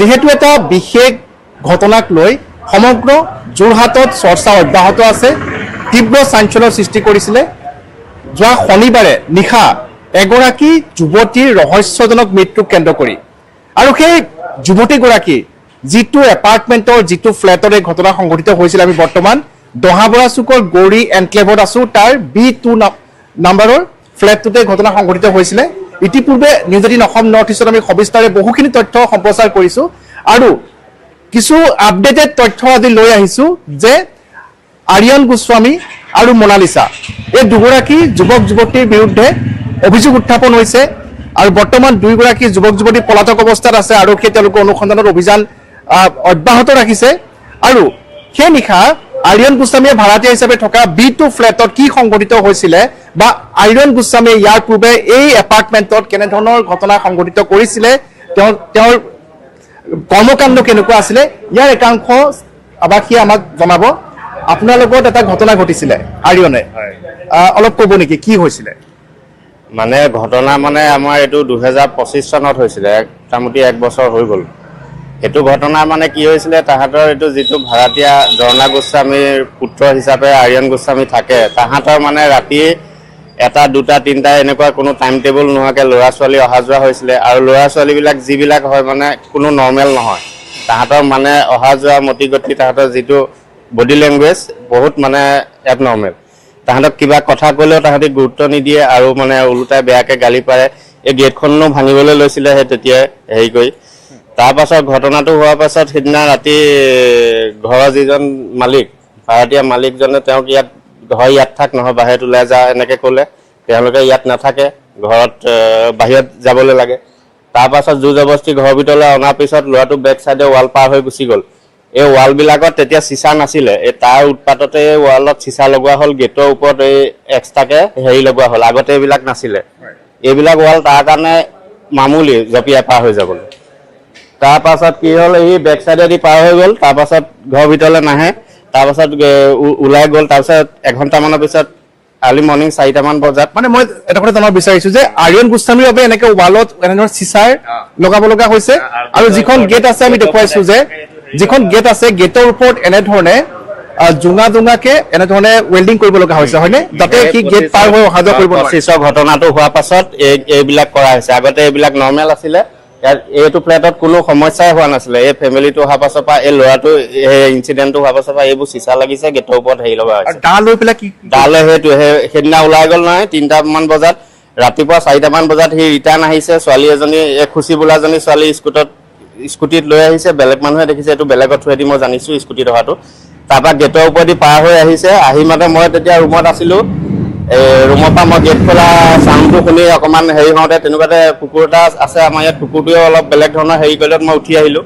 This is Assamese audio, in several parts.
যেহেতু এটা বিশেষ ঘটনাক লৈ সমগ্ৰ যোৰহাটত চৰ্চা অব্যাহত আছে তীব্ৰ চাঞ্চল্যৰ সৃষ্টি কৰিছিল যোৱা শনিবাৰে নিশা এগৰাকী যুৱতীৰ ৰহস্যজনক মৃত্যুক কেন্দ্ৰ কৰি আৰু সেই যুৱতীগৰাকী যিটো এপাৰ্টমেণ্টৰ যিটো ফ্লেটৰ এই ঘটনা সংঘটিত হৈছিল আমি বৰ্তমান দহাবৰা চুকৰ গৌৰী এনক্লেভত আছো তাৰ B2 নম্বৰৰ ফ্লেটটোতে ঘটনা সংঘটিত হৈছিল ইতিপূৰ্বে নিউজ 18 অসম নৰ্থ ইষ্টত আমি সবিস্তাৰে বহুখিনি তথ্য সম্প্ৰচাৰ কৰিছো আৰু কিছু আপডেটেড তথ্য আজি লৈ আহিছো যে আৰিয়ান গোস্বামী আৰু মোনালিসা এই দুগৰাকী যুৱক যুৱতীৰ বিৰুদ্ধে অভিযোগ উত্থাপন হৈছে আৰু বৰ্তমান দুইগৰাকী যুৱক যুৱতী পলাতক অৱস্থাত আছে আৰু তেওঁলোকৰ অনুসন্ধানৰ অভিযান অব্যাহত ৰাখিছে আৰু সেই নিশা আৰিয়ান গোস্বামীয়ে ভাড়াতীয়া হিচাপে থকা B2 ফ্লেটত কি সংঘটিত হৈছিল বা আৰিয়ান গোস্বামীয়ে ইয়াৰ পূৰ্বে এই এপাৰ্টমেণ্টত কেনে ধৰণৰ ঘটনা সংঘটিত কৰিছিল তেওঁৰ কৰ্মকাণ্ড কেনেকুৱা আছিল ইয়াৰ একাংশ আবাসী আমাক জনাব আপোনাৰ লগত এটা ঘটনা ঘটিছিল আৰিয়নে অলপ ক'ব নেকি কি হৈছিল মানে ঘটনা মানে আমাৰ এটো 2025 চনত হৈছিল মোটামুটি 1 বছৰ হৈ গল এটো ঘটনা মানে কি হৈছিল তাহাতৰ এটো যেটো ভাড়াতীয়া জৰ্ণা গোস্বামীৰ পুত্ৰ হিচাপে আৰিয়ান গোস্বামী থাকে তাহাতৰ মানে ৰাতি এটা দুটা তিনটা এনেকুৱা কোনো টাইম টেবল নোহাকে লৰা ছোৱালী অহা যোৱা হৈছিল আৰু লৰা ছোৱালী বিলাক যিবিলাক হয় মানে কোনো নৰমাল নহয় তাহাতৰ মানে অহা যোৱা মতি গতি তাহাতৰ যেটো বডি ল্যাঙ্গুৱেজ বহুত মানে এবনৰ্মেল তাহাতক কিবা কথা কলেও তাহাতি গুৰুত্ব নিদিয়ে আৰু মানে উলটাই বেয়াকে গালি পাৰে এই গেটখননো ভাঙিবলৈ লৈছিল হে তেতিয়া হেই গৈ তাৰ পাছত ঘটনাটো হোৱাৰ পাছত সিদিনা ৰাতি ঘৰৰ যিজন মালিক ভাড়াতীয়া মালিকজনে তেওঁক ইয়াত ঘৰ ইয়াত থাক নহয় বাহিৰত ওলাই যা এনেকে ক'লে তেওঁলোকে ইয়াত নাথাকে ঘৰত বাহিৰত যাবলৈ লাগে তাৰ পাছত জুজবস্তি ঘৰৰ ভিতৰলৈ অনাৰ পিছত লৰাটো বেক সাইডে ওয়াল পাৰ হৈ গুচি গল এই ওয়াল বিলাকত তেতিয়া সিসা নাছিল এই তাৰ উৎপাততে ওয়ালত সিসা লগোৱা হল গেটৰ ওপৰত এই এক্সট্ৰাকে হেৰি লগোৱা হল আগতে এইবিলাক নাছিল এইবিলাক ওয়াল তাৰ কাৰণে মামুলি জপিয়া পাৰ হৈ যাবলৈ তাৰ পাছত কি হল এই বেক সাইডেদি পাৰ হৈ গল তাৰ পাছত ঘৰৰ ভিতৰলৈ নাহে তাৰ পাছত উলাই গল তাৰ পাছত 1 ঘণ্টা মানৰ পিছত আৰ্লি মৰ্নিং 4টা মান বজাত মানে মই এটা কথা জানিব বিচাৰিছো যে আৰিয়ান গোস্বামীৰ বাবে এনেকে ওয়ালত এনেধৰণৰ সিসাৰ লগাব লগা হৈছে আৰু যিখন গেট আছে আমি দেখুৱাইছো যে যিখন গেট আছে গেটৰ ওপৰত এনে ধৰণে জুঙাকে এনে ধৰণে ওয়েল্ডিং কৰিব লগা হৈছে হয়নে যাতে কি গেট পাৰ হৈ অহা যোৱা কৰিব নোৱাৰে সিসৰ ঘটনাটো হোৱাৰ পাছত এইবিলাক কৰা হৈছে আগতে এইবিলাক নৰমাল আছিল এইটো ফ্লেটত কোনো সমস্যাই হোৱা নাছিল এই ফ্যামিলিটো হোৱাৰ পাছত পা এই লৰাটো এই ইনসিডেন্টটো হোৱাৰ পাছত পা এইবোৰ সিসা লাগিছে গেটৰ ওপৰত হেৰি লগা হৈছে ডা লৈ পেলা কি ডালে হেতু হেদিনা ওলাই গল নহয় 3টা মান বজাত ৰাতিপুৱা 4টা মান বজাত হি ৰিটাৰ্ণ আহিছে ছোৱালী এজনী খুচি বোলাজনী ছোৱালী স্কুটিত লৈ আহিছে বেলেগ মানুহে দেখিছে এটো বেলেগত থৈদি মই জানিছো স্কুটিত অহাটো তাৰপা গেটৰ ওপৰদি পাৰ হৈ আহিছে আহি মানে মই তেতিয়া ৰুমত আছিলো ৰুমৰ পৰা মই গেট খোলা সাউণ্ডটো শুনি অকমান হেৰি হওঁতে তেনেকুৱাতে কুকুৰ এটা আছে আমাৰ ইয়াত কুকুৰটোৱে অলপ বেলেগ ধৰণৰ হেৰি কৰিলত মই উঠি আহিলো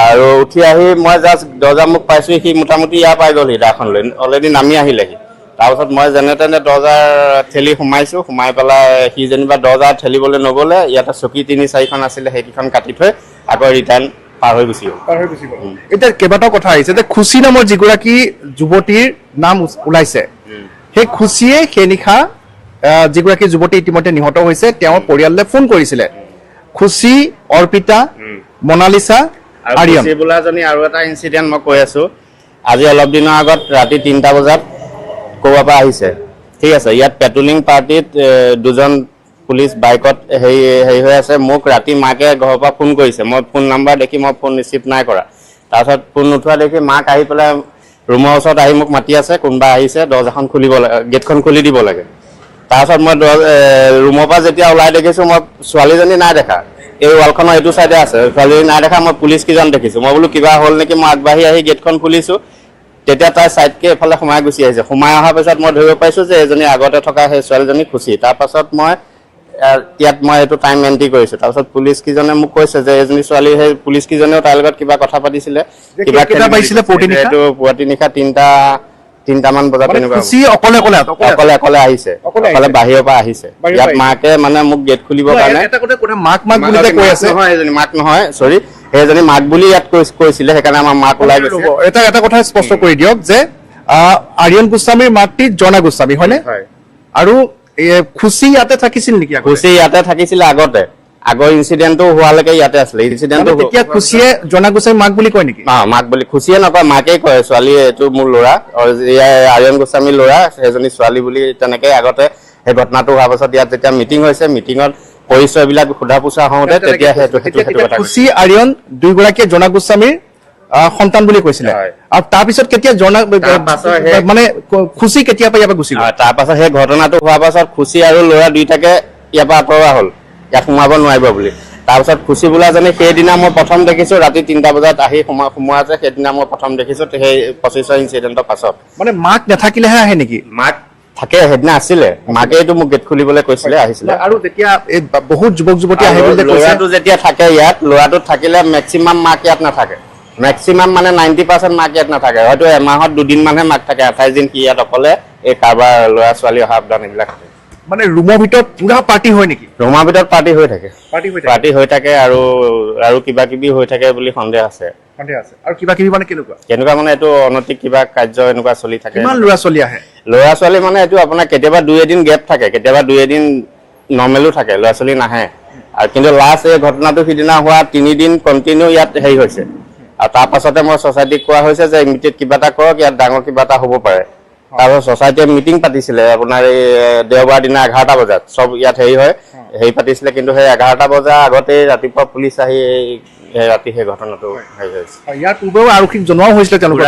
আৰু উঠি আহি মই জাষ্ট দৰ্জা মুখ পাইছো সি মোটামুটি ইয়াৰ পাই গ'ল হিদাখন লৈ অলৰেডি নামি আহিলেহি তাৰপিছত মই যেনে তেনে দৰ্জাৰ ঠেলি সোমাইছো সোমাই পেলাই সি যেনিবা দৰ্জা ঠেলিবলৈ নগলে ইয়াতে চকী 3-4খন আছিলে সেইখন কাটি থৈ আকৌ ৰিটাৰ্ণ পাৰ হৈ গুচি গ'ল এটা কেইবাটাও কথা আহিছে যে খুচি নামৰ যিগৰাকী যুৱতীৰ নাম ওলাইছে সেই খুচিয়ে সেই নিশা যিগৰাকী যুৱতী ইতিমধ্যে নিহত হৈছে তেওঁৰ পৰিয়াললৈ ফোন কৰিছিল খুচি অৰ্পিতা মোনালিসা আৰিয়ান খুচি বোলাজনী আৰু এটা ইনসিডেন্ট মই কৈ আছো আজি অলপ দিনৰ আগত ৰাতি 3টা বজাত কোৱা পৰা আহিছে ঠিক আছে ইয়াত পেট্ৰলিং পাৰ্টিত দুজন পুলিচ বাইকত হেই হৈ আছে মোক ৰাতি মাকে ঘৰৰ পৰা ফোন কৰিছে মই ফোন নাম্বাৰ দেখি মই ফোন ৰিসিভ নাই কৰা তাৰপিছত ফোন উঠোৱা দেখি মাক আহি পেলাই ৰুমৰ ওচৰত আহি মোক মাতি আছে কোনবা আহিছে দৰ্জাখন খুলিব লাগে গেটখন খুলি দিব লাগে তাৰপিছত মই ৰুমৰ পৰা যেতিয়া ওলাই দেখিছো মই ছোৱালীজনী নাই দেখা এই ওয়ালখনৰ এটো সাইডে আছে ছোৱালীজনী নাই দেখা মই পুলিচ কিজন দেখিছো মই বোলো কিবা হল নেকি মই আগবাঢ়ি আহি গেটখন খুলিছো তেতিয়া তাই সাইডকে এফালে সোমাই গুচি আহিছে সোমাই অহাৰ পিছত মই ধৰিব পাইছো যে এজনী আগতে থকা সেই ছোৱালীজনী খুচি তাৰ পাছত মই ইয়াত মই এটো টাইম এন্ট্ৰি কৰিছো তাৰপিছত পুলিচ কিজনে মোক কৈছে যে এজনী ছোৱালী সেই পুলিচ কিজনেও তাইৰ লগত কিবা কথা পাতিছিলে কিবা কেটা পাইছিলে এটো পুৱাতি নিশা 3টা মান বজাত তেনেকুৱা খুচি অকলে আহিছে অকলে বাহিৰৰ পৰা আহিছে ইয়াত মাকে মানে মোক গেট খুলিবৰ কাৰণে এটা কথা মাক বুলি যে কৈ আছে নহয় এজনী মাক নহয় সৰি এজনী মাক বুলি ইয়াত কৈছিলে সেইকাৰণে আমাৰ মাক ওলাই গৈছে এটা কথা স্পষ্ট কৰি দিয়ক যে আৰিয়ান গোস্বামীৰ মাতৃ জৰ্ণা গোস্বামী হয়নে আৰু খুচি ইয়াতে থাকিছিল নেকি খুচি ইয়াতে থাকিছিল আগৰ ইনচিডেণ্টটো হোৱালৈকে ইয়াতে আছিলে। ইনচিডেণ্টটো তেতিয়া খুচিয়ে জনা গোস্বামী মাক বুলি কয় নেকি? মাক বুলি খুচিয়ে নকয়, মাকেই কয়। ছোৱালী এইটো মোৰ ল'ৰা, আৰ্যন গোস্বামীৰ ল'ৰা, সেইজনী ছোৱালী বুলি তেনেকৈ আগতে সেই ঘটনাটো হোৱাৰ পাছত ইয়াত যেতিয়া মিটিং হৈছে, মিটিঙত পৰিচয়বিলাক সোধা পোছা হওঁতে তেতিয়া সেইটো কথা খুচি আৰ্যন দুয়োগৰাকীয়ে জনা গোস্বামীৰ সন্তান বুলি কৈছিলে। আৰু তাৰপিছত কেতিয়া জনা মানে খুচি কেতিয়া পৰা ইয়াৰ পৰা গুচি গ'ল? তাৰপাছত সেই ঘটনাটো হোৱাৰ পাছত খুচি আৰু ল'ৰা দুইটাকে ইয়াৰ পৰা আঁতৰোৱা হ'ল, ইয়াত সোমাব নোৱাৰিব বুলি। তাৰপিছত খুচি বোলাজনী সেইদিনা মই প্ৰথম দেখিছোঁ, ৰাতি 3টা বজাত আহি সোমোৱা আছে, সেইদিনা মই প্ৰথম দেখিছোঁ সেই 25 ইনচিডেণ্টৰ পাছত। মানে মাক নাথাকিলেহে আহে নেকি? মাক থাকে, সেইদিনা আছিলে, মাকেইটো মোক গেট খুলিবলৈ কৈছিলে, আহিছিলে। আৰু তেতিয়া বহুত যুৱক যুৱতী আহে বুলি ল'ৰাটো যেতিয়া থাকে ইয়াত, ল'ৰাটোত থাকিলে মেক্সিমাম মাক ইয়াত নাথাকে। মেক্সিমাম মানে 90% মাক ইয়াত নাথাকে, হয়তো এমাহত 2 দিনমানহে মাক থাকে। 28 দিন সি ইয়াত অকলে এই কাৰোবাৰ ল'ৰা ছোৱালী অহা সাৱধান এইবিলাক থাকে। মানে ৰুমৰ ভিতৰত পুৰা পাৰ্টি হয় নেকি? ৰুমৰ ভিতৰত পাৰ্টি হৈ থাকে, পাৰ্টি হৈ থাকে আৰু কিবা কিবি হৈ থাকে বুলি সন্দেহ আছে। আৰু কিবা কিবি মানে কেনেকুৱা মানে এইটো অনৈতিক কিবা কাৰ্য এনেকুৱা চলি থাকে। কিমান ল'ৰা ছোৱালী আহে? ল'ৰা ছোৱালী মানে এইটো আপোনাৰ কেতিয়াবা 2-এদিন গেপ থাকে, কেতিয়াবা 2-এদিন নৰ্মেলো থাকে, ল'ৰা ছোৱালী নাহে। আৰু কিন্তু লাষ্ট এই ঘটনাটো সিদিনা হোৱা 3 দিন কণ্টিনিউ ইয়াত হেৰি হৈছে। আৰু তাৰ পাছতে মই ছ'চাইটিক কোৱা হৈছে যে ইমিডিয়েট কিবা এটা কৰক, ইয়াত ডাঙৰ কিবা এটা হ'ব পাৰে। তাৰপিছত ছ'চাইটিয়ে মিটিং পাতিছিলে আপোনাৰ এই দেওবাৰ দিনা 11টা বজাত, চব ইয়াত হেৰি পাতিছিলে। কিন্তু সেই 11টা বজাৰ আগতেই ৰাতিপুৱা পুলিচ আহি ৰাতি সেই ঘটনাটো হেৰি হৈছে। ইয়াৰ পূৰ্বেও আৰক্ষীক জনোৱাও হৈছিলে তেওঁলোকে?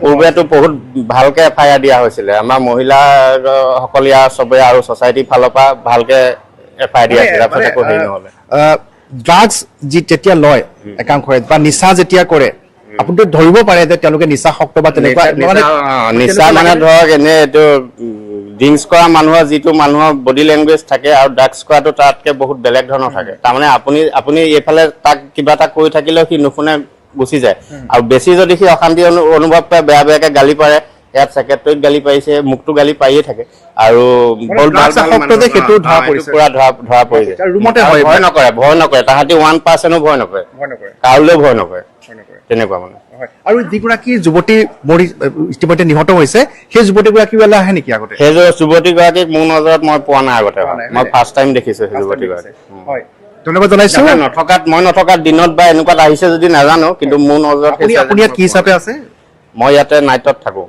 পূৰ্বেতো বহুত ভালকে FIR দিয়া হৈছিলে। আমাৰ মহিলাসকল ইয়াৰ চবে আৰু ছ'চাইটিৰ ফালৰ পৰা ভালকে FIR দিয়া হৈছিলে, তাৰপিছত একো হেৰি নহ'লে। ড্ৰাগছ যেতিয়া লয় একাংশই বা নিচা যেতিয়া কৰে, আপুনিতো ধৰিব পাৰে যে তেওঁলোকে নিচাসক্ত বা তেনেকুৱা? নিচা মানে ধৰক এনে এইটো ড্ৰিংকছ কৰা মানুহৰ যিটো মানুহৰ বডি লেংগুৱেজ থাকে আৰু ড্ৰাগছ কৰাটো তাতকে বহুত বেলেগ ধৰণৰ থাকে। তাৰমানে আপুনি এইফালে তাক কিবা এটা কৈ থাকিলেও সি নুশুনে, গুচি যায়। আৰু বেছি যদি সি অশান্তি অনুভৱ কৰে, বেয়াকে গালি পাৰে, ইয়াত ছেক্ৰেটৰীত গালি পাৰিছে, মোকতো গালি পাৰিয়ে থাকে। আৰু ধৰা পৰি যায়। ভয় নকৰে, তাহাঁতি 1%ও ভয় নকৰে, কাৰোলৈও ভয় নকৰে, তেনেকুৱা মানে। আৰু যিগৰাকী যুৱতী ইতিমধ্যে নিহত হৈছে, সেই যুৱতীগৰাকী আহে নেকি আগতে? সেই যুৱতীগৰাকীক মোৰ নজৰত মই পোৱা নাই আগতে, মই ফাৰ্ষ্ট টাইম দেখিছোঁ সেই যুৱতীগৰাকী। ধন্যবাদ জনাইছো। মই নথকাত দিনত বা এনেকুৱাত আহিছে যদি নাজানো, কিন্তু মোৰ নজৰত আপুনি ইয়াত কি হিচাপে আছে? মই ইয়াতে নাইটত থাকোঁ।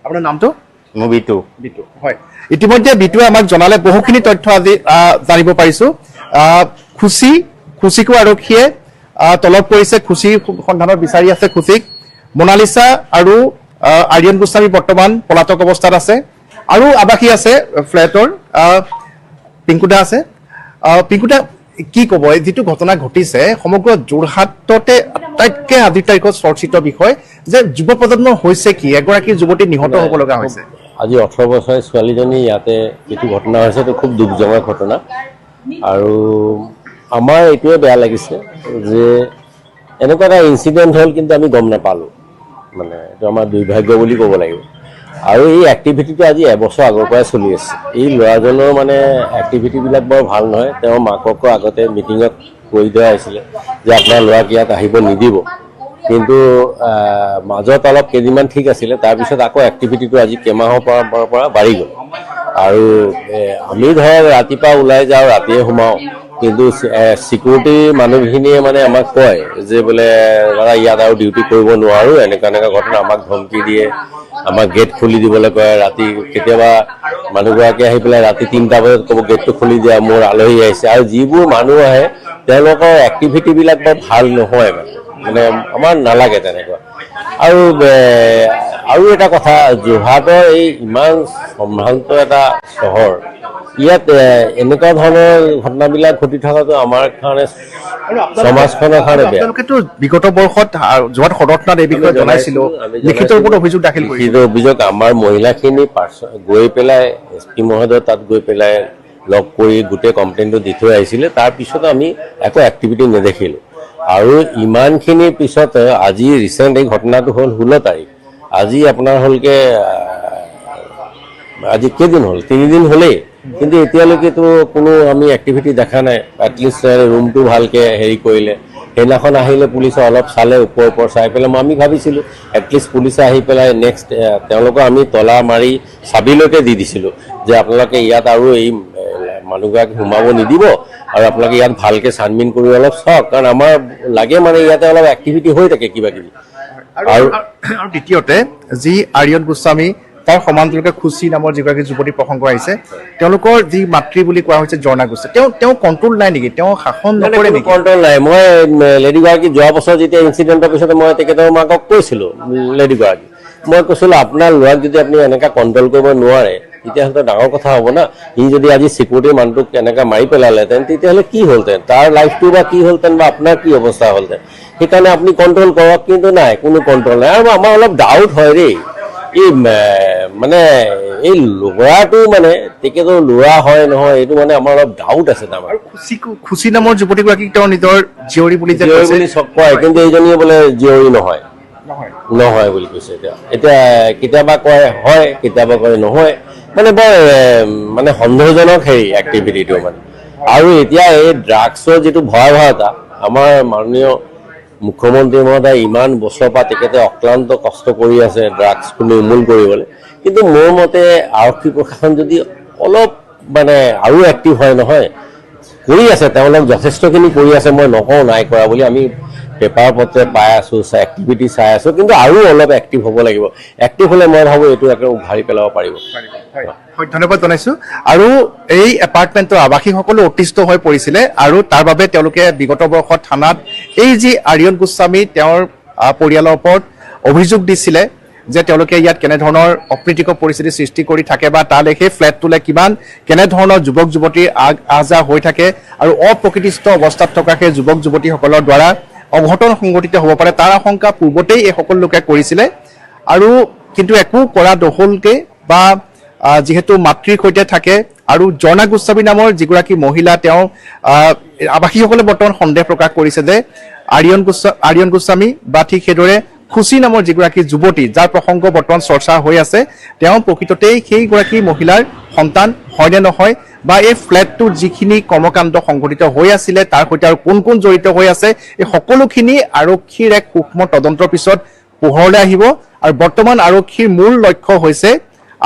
আপোনাৰ নামটো? মোৰ বিটু। হয়, ইতিমধ্যে বিটুৱে আমাক জনালে বহুখিনি তথ্য আজি জানিব পাৰিছো। খুচিকো আৰক্ষীয়ে তলব কৰিছে, খুচিৰ সন্ধানত বিচাৰি আছে খুচিক। মনালিছা আৰু আৰ্যন গোস্বামী বৰ্তমান পলাতক অৱস্থাত আছে। আৰু আৱাসী আছে ফ্লেটৰ, পিংকুদা আছে। পিংকুদা, কি ক'ব, এই যিটো ঘটনা ঘটিছে সমগ্ৰ যোৰহাটতে আটাইতকৈ আজিৰ তাৰিখত চৰ্চিত বিষয় যে যুৱ প্ৰজন্ম হৈছে কি, এগৰাকী যুৱতী নিহত হ'ব লগা হৈছে। আজি 18 বছৰীয়া ছোৱালীজনী ইয়াতে যিটো ঘটনা হৈছে, এইটো খুব দুখজনক ঘটনা। আৰু আমাৰ এইটোৱে বেয়া লাগিছে যে এনেকুৱা এটা ইনচিডেণ্ট হ'ল, কিন্তু আমি গম নাপালোঁ। মানে এইটো আমাৰ দুৰ্ভাগ্য বুলি ক'ব লাগিব। আৰু এই এক্টিভিটিটো আজি এবছৰ আগৰ পৰাই চলি আছে। এই ল'ৰাজনৰ মানে এক্টিভিটিবিলাক বৰ ভাল নহয়। তেওঁৰ মাককো আগতে মিটিঙত কৈ দিয়া হৈছিলে যে আপোনাৰ ল'ৰাক ইয়াত আহিব নিদিব, কিন্তু মাজত অলপ কেইদিনমান ঠিক আছিলে, তাৰপিছত আকৌ এক্টিভিটিটো আজি কেইমাহৰ পৰা বাঢ়ি গ'ল। আৰু আমি ধৰক ৰাতিপুৱা ওলাই যাওঁ, ৰাতিয়ে সোমাওঁ, কিন্তু চিকিউৰিটি মানুহখিনিয়ে মানে আমাক কয় যে বোলে দাদা ইয়াত আৰু ডিউটি কৰিব নোৱাৰোঁ, এনেকুৱা ঘটনা, আমাক ধমকি দিয়ে, আমাক গেট খুলি দিবলৈ কয়। ৰাতি কেতিয়াবা মানুহগৰাকী আহি পেলাই ৰাতি 3টা বজাত ক'ব গেটটো খুলি দিয়া, মোৰ আলহী আহিছে। আৰু যিবোৰ মানুহ আহে তেওঁলোকৰ এক্টিভিটিবিলাক বৰ ভাল নহয়, মানে আমাৰ নালাগে তেনেকুৱা। আৰু এটা কথা, যোৰহাটৰ এই ইমান সম্ভ্ৰান্ত এটা চহৰ, ইয়াত এনেকুৱা ধৰণৰ ঘটনাবিলাক ঘটি থকাটো আমাৰ কাৰণে, সমাজখনৰ কাৰণে বেয়া। তেওঁলোকেতো বিগত বৰ্ষত যোৰহাট সদৰ থানাত এই বিষয়ে জনাইছিলোঁ, লিখিত ৰূপত অভিযোগ দাখিল কৰিছিল। লিখিত অভিযোগ আমাৰ মহিলাখিনি গৈ পেলাই SP মহোদয় তাত গৈ পেলাই লগ কৰি গোটেই কমপ্লেইনটো দি থৈ আহিছিলে। তাৰপিছত আমি একো এক্টিভিটি নেদেখিলোঁ। আৰু ইমানখিনিৰ পিছত আজি ৰিচেণ্ট এই ঘটনাটো হ'ল 16 তাৰিখ। আজি আপোনাৰ হ'লগৈ, আজি কেইদিন হ'ল, 3 দিন হ'লেই, কিন্তু এতিয়ালৈকেতো কোনো আমি এক্টিভিটি দেখা নাই। এটলিষ্ট ৰুমটো ভালকৈ হেৰি কৰিলে, সেইদিনাখন আহিলে পুলিচে অলপ চালে, ওপৰ চাই পেলাই আমি ভাবিছিলোঁ এটলিষ্ট পুলিচে আহি পেলাই নেক্সট তেওঁলোকক আমি তলা মাৰি চাবিলৈকে দি দিছিলোঁ যে আপোনালোকে ইয়াত আৰু এই মানুহগৰাকী সোমাব নিদিব আৰু আপোনালোকে ইয়াত ভালকৈ ছানমিন কৰি অলপ চাওক, কাৰণ আমাৰ লাগে মানে ইয়াতে অলপ এক্টিভিটি হৈ থাকে কিবা কিবি। আৰু দ্বিতীয়তে যি আৰ্যন গোস্বামী তাৰ সমান্তৰালকে খুচি নামৰ যিগৰাকী যুৱতী প্ৰসংগ আহিছে, তেওঁলোকৰ যি মাতৃ বুলি কোৱা হৈছে ঝৰ্ণা গোস্বামী, তেওঁ কণ্ট্ৰল নাই নেকি, তেওঁ শাসন নকৰে নেকি? কণ্ট্ৰল নাই। মই লেডিগৰাকী যোৱা বছৰ যেতিয়া ইনচিডেণ্টৰ পিছতে মই তেখেতৰ মাকক কৈছিলোঁ, লেডিগৰাকী মই কৈছিলোঁ আপোনাৰ ল'ৰাক যদি আপুনি এনেকৈ কণ্ট্ৰল কৰিব নোৱাৰে তেতিয়াহ'লে ডাঙৰ কথা হ'ব না। সি যদি আজি চিকিউৰিটি মানুহটোক এনেকৈ মাৰি পেলালেহেঁতেন তেতিয়াহ'লে কি হ'লহেঁতেন, তাৰ লাইফটো বা কি হ'লহেঁতেন বা আপোনাৰ কি অৱস্থা হ'লহেঁতেন। সেইকাৰণে আপুনি কণ্ট্ৰল কৰক, কিন্তু নাই, কোনো কণ্ট্ৰল নাই। আৰু আমাৰ অলপ ডাউট হয় দেই, এই মানে এই ল'ৰাটো মানে তেখেতৰ ল'ৰা হয় নহয় এইটো মানে আমাৰ অলপ ডাউট আছে তাৰমানে। খুচি নামৰ যুৱতীগৰাকীক তেওঁ নিজৰ জীয়ৰী বুলি যে জীয়ৰী বুলি চব কয়, কিন্তু এইজনীয়ে বোলে জীয়ৰী নহয় বুলি কৈছে। এতিয়া কেতিয়াবা কয় হয়, কেতিয়াবা কয় নহয়, মানে বৰ মানে সন্দেহজনক হেৰি এক্টিভিটিটো মানে। আৰু এতিয়া এই ড্ৰাগছৰ যিটো ভয়াৱহতা, আমাৰ মাননীয় মুখ্যমন্ত্ৰী মহোদয় ইমান বছৰৰ পৰা তেখেতে অক্লান্ত কষ্ট কৰি আছে ড্ৰাগছটো নিৰ্মূল কৰিবলৈ, কিন্তু মোৰ মতে আৰক্ষী প্ৰশাসন যদি অলপ মানে আৰু এক্টিভ হয় নহয়, কৰি আছে তেওঁলোক যথেষ্টখিনি কৰি আছে, মই নকওঁ নাই কৰা বুলি, আমি পেপাৰ পত্ৰে পাই আছোঁ, এক্টিভিটি চাই আছোঁ, কিন্তু আৰু অলপ এক্টিভ হ'ব লাগিব। এক্টিভ হ'লে মই ভাবোঁ এইটো একে উভাৰি পেলাব পাৰিব। ধন্যবাদ জনাইছোঁ। আৰু এই এপাৰ্টমেণ্টৰ আৱাসীসকলো অতিষ্ঠ হৈ পৰিছিলে আৰু তাৰ বাবে তেওঁলোকে বিগত বৰ্ষত থানাত এই যি আৰ্যন গোস্বামী তেওঁৰ পৰিয়ালৰ ওপৰত অভিযোগ দিছিলে যে তেওঁলোকে ইয়াত কেনেধৰণৰ অপ্ৰীতিকৰ পৰিস্থিতি সৃষ্টি কৰি থাকে বা তালৈ সেই ফ্লেটটোলৈ কেনেধৰণৰ যুৱক যুৱতীৰ আহ যাহ হৈ থাকে আৰু অপ্ৰকৃতিস্থ অৱস্থাত থকা সেই যুৱক যুৱতীসকলৰ দ্বাৰা অঘটন সংঘটিত হ'ব পাৰে তাৰ আশংকা পূৰ্বতেই এই সকলো লোকে কৰিছিলে। আৰু কিন্তু একো কৰা নহলকে বা যিহেতু মাতৃৰ সৈতে থাকে আৰু ঝৰ্ণা গোস্বামী নামৰ যিগৰাকী মহিলা, তেওঁ আৱাসীসকলে বৰ্তমান সন্দেহ প্ৰকাশ কৰিছে যে আৰ্যন গোস্বামী বা ঠিক সেইদৰে খুচি নামৰ যিগৰাকী যুৱতী যাৰ প্ৰসংগ বৰ্তমান চৰ্চা হৈ আছে, তেওঁ প্ৰকৃততেই সেইগৰাকী মহিলাৰ সন্তান হয়নে নহয়, বা এই ফ্লেটটোত যিখিনি কৰ্মকাণ্ড সংঘটিত হৈ আছিলে তাৰ সৈতে আৰু কোন কোন জড়িত হৈ আছে, এই সকলোখিনি আৰক্ষীৰ এক সূক্ষ্ম তদন্তৰ পিছত পোহৰলৈ আহিব। আৰু বৰ্তমান আৰক্ষীৰ মূল লক্ষ্য হৈছে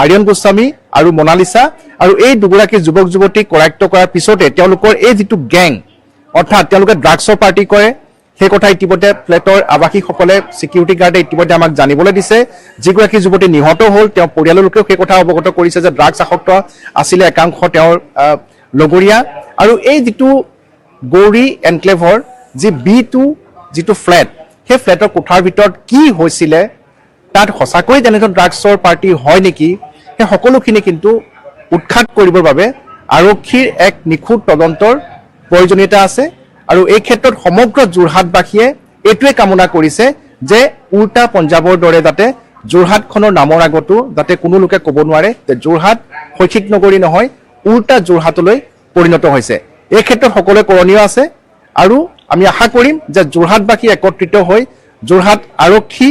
আৰ্যন গোস্বামী আৰু মনালিছা, আৰু এই দুগৰাকী যুৱক যুৱতীক কৰায়ত্ব কৰাৰ পিছতে তেওঁলোকৰ এই যিটো গেং, অৰ্থাৎ তেওঁলোকে ড্ৰাগছৰ পাৰ্টি কৰে, সেই কথা ইতিমধ্যে ফ্লেটৰ আৱাসীসকলে চিকিউৰিটি গাৰ্ডে ইতিমধ্যে আমাক জানিবলৈ দিছে। যিগৰাকী যুৱতী নিহত হ'ল তেওঁৰ পৰিয়ালৰ লোকেও সেই কথা অৱগত কৰিছে যে ড্ৰাগছ আসক্ত আছিলে একাংশ তেওঁৰ লগৰীয়া। আৰু এই যিটো গৌৰী এনক্লেভৰ যি B2 যিটো ফ্লেট, সেই ফ্লেটৰ কোঠাৰ ভিতৰত কি হৈছিলে, তাত সঁচাকৈ তেনেধৰণৰ ড্ৰাগছৰ পাৰ্টি হয় নেকি, সেই সকলোখিনি কিন্তু উৎখাত কৰিবৰ বাবে আৰক্ষীৰ এক নিখুঁত তদন্তৰ প্ৰয়োজনীয়তা আছে। আৰু এই ক্ষেত্ৰত সমগ্ৰ যোৰহাটবাসীয়ে এইটোৱে কামনা কৰিছে যে উল্টা পঞ্জাৱৰ দৰে যাতে যোৰহাটখনৰ নামৰ আগতো যাতে কোনো লোকে ক'ব নোৱাৰে যে যোৰহাট শৈক্ষিক নগৰী নহয়, উল্টা যোৰহাটলৈ পৰিণত হৈছে। এই ক্ষেত্ৰত সকলোৱে কৰণীয় আছে আৰু আমি আশা কৰিম যে যোৰহাটবাসী একত্ৰিত হৈ, যোৰহাট আৰক্ষী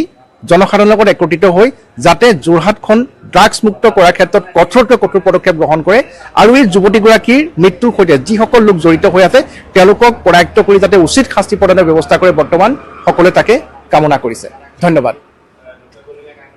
জনসাধাৰণৰ লগত একত্ৰিত হৈ যাতে যোৰহাটখন ড্ৰাগছ মুক্ত কৰাৰ ক্ষেত্ৰত কঠোৰতকৈ কঠোৰ পদক্ষেপ গ্ৰহণ কৰে আৰু এই যুৱতীগৰাকীৰ মৃত্যুৰ সৈতে যিসকল লোক জড়িত হৈ আছে তেওঁলোকক কৰায়ত্ব কৰি যাতে উচিত শাস্তি প্ৰদানৰ ব্যৱস্থা কৰে, বৰ্তমান সকলোৱে তাকে কামনা কৰিছে। ধন্যবাদ।